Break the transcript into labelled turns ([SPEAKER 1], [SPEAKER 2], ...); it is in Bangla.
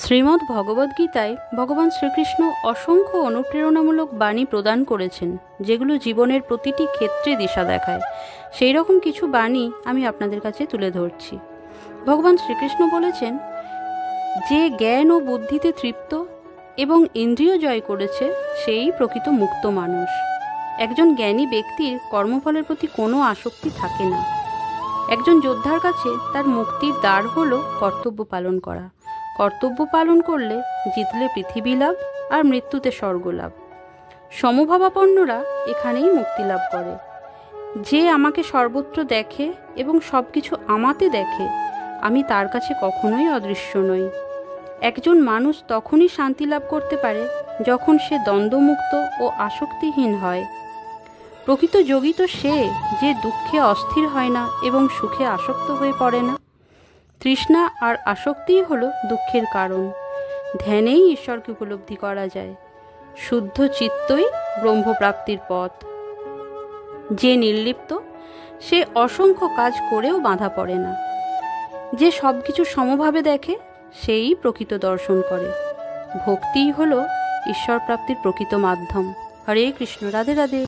[SPEAKER 1] শ্রীমদ্ ভগবদ্গীতায় ভগবান শ্রীকৃষ্ণ অসংখ্য অনুপ্রেরণামূলক বাণী প্রদান করেছেন, যেগুলো জীবনের প্রতিটি ক্ষেত্রে দিশা দেখায়। সেই রকম কিছু বাণী আমি আপনাদের কাছে তুলে ধরছি। ভগবান শ্রীকৃষ্ণ বলেছেন, যে জ্ঞান ও বুদ্ধিতে তৃপ্ত এবং ইন্দ্রিয় জয় করেছে সেই প্রকৃত মুক্ত মানুষ। একজন জ্ঞানী ব্যক্তির কর্মফলের প্রতি কোনো আসক্তি থাকে না। একজন যোদ্ধার কাছে তার মুক্তির দ্বার হলো কর্তব্য পালন করা। কর্তব্য পালন করলে জিতলে পৃথিবী লাভ আর মৃত্যুতে স্বর্গ লাভ। সমভাবাপন্নরা এখানেই মুক্তি লাভ করে। যে আমাকে সর্বত্র দেখে এবং সব কিছু আমাতে দেখে, আমি তার কাছে কখনোই অদৃশ্য নই। একজন মানুষ তখনই শান্তি লাভ করতে পারে যখন সে দ্বন্দ্বমুক্ত ও আসক্তিহীন হয়। প্রকৃত যোগী তো সে, যে দুঃখে অস্থির হয় না এবং সুখে আসক্ত হয়ে পড়ে না। তৃষ্ণা আর আসক্তিই হলো দুঃখের কারণ। ধ্যানেই ঈশ্বরকে উপলব্ধি করা যায়। শুদ্ধ চিত্তই ব্রহ্মপ্রাপ্তির পথ। যে নির্লিপ্ত, সে অসংখ্য কাজ করেও বাধা পড়ে না। যে সব কিছু সমভাবে দেখে, সেই প্রকৃত দর্শন করে। ভক্তিই হলো ঈশ্বর প্রাপ্তির প্রকৃত মাধ্যম। হরে কৃষ্ণ। রাধে রাধে।